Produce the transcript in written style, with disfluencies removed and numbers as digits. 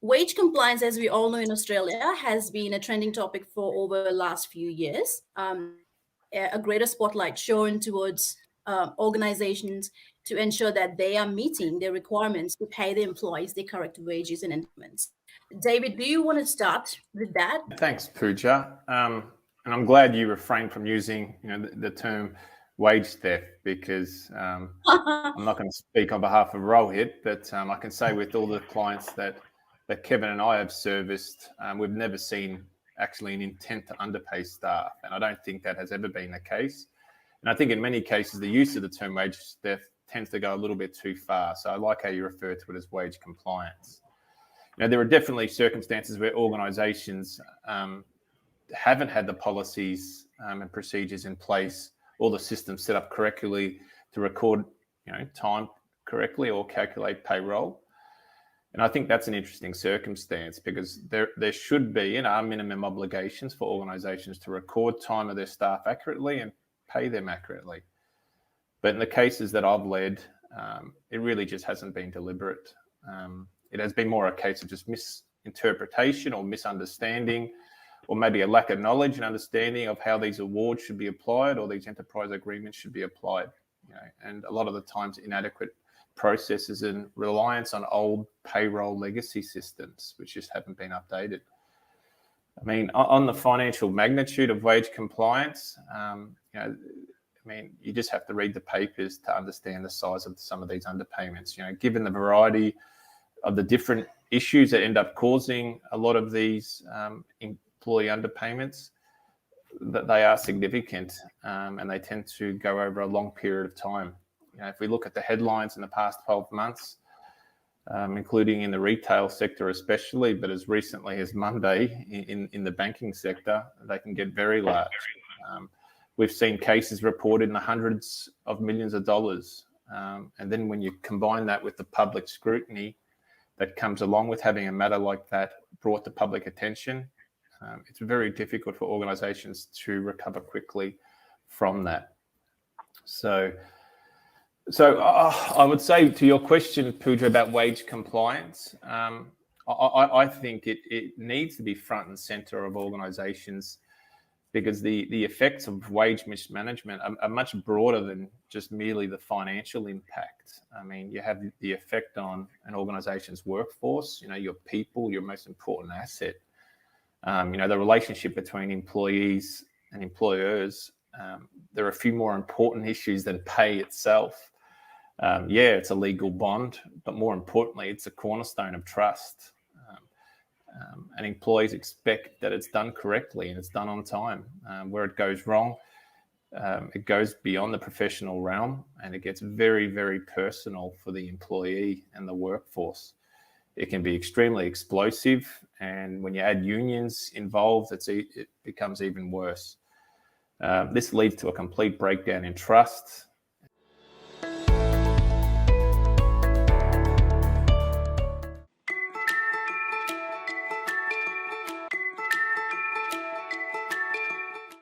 Wage compliance, as we all know in Australia, has been a trending topic for over the last few years. A greater spotlight shown towards organizations to ensure that they are meeting their requirements to pay their employees the correct wages and increments. David, do you want to start with that? Thanks, Pooja. And I'm glad you refrained from using the term wage theft, because I'm not going to speak on behalf of Rohit, but I can say with all the clients that Kevin and I have serviced, we've never seen actually an intent to underpay staff. And I don't think that has ever been the case. And I think in many cases, the use of the term wage theft tends to go a little bit too far. So I like how you refer to it as wage compliance. There are definitely circumstances where organisations haven't had the policies and procedures in place, or the systems set up correctly to record time correctly or calculate payroll. And I think that's an interesting circumstance, because there should be and are minimum obligations for organisations to record time of their staff accurately and pay them accurately. But in the cases that I've led, it really just hasn't been deliberate. It has been more a case of just misinterpretation or misunderstanding, or maybe a lack of knowledge and understanding of how these awards should be applied or these enterprise agreements should be applied. And a lot of the times inadequate processes and reliance on old payroll legacy systems, which just haven't been updated. I mean, on the financial magnitude of wage compliance, you just have to read the papers to understand the size of some of these underpayments. Given the variety of the different issues that end up causing a lot of these employee underpayments, that they are significant, and they tend to go over a long period of time. If we look at the headlines in the past 12 months, including in the retail sector especially, but as recently as Monday in the banking sector, they can get very large. We've seen cases reported in the hundreds of millions of dollars. And then when you combine that with the public scrutiny that comes along with having a matter like that brought to public attention, it's very difficult for organisations to recover quickly from that. So I would say, to your question, Pooja, about wage compliance, I think it needs to be front and centre of organisations, because the effects of wage mismanagement are much broader than just merely the financial impact. I mean, you have the effect on an organisation's workforce, your people, your most important asset. The relationship between employees and employers. There are a few more important issues than pay itself. It's a legal bond, but more importantly, it's a cornerstone of trust. And employees expect that it's done correctly and it's done on time. Where it goes wrong, it goes beyond the professional realm, and it gets very, very personal for the employee and the workforce. It can be extremely explosive, and when you add unions involved, it becomes even worse. This leads to a complete breakdown in trust,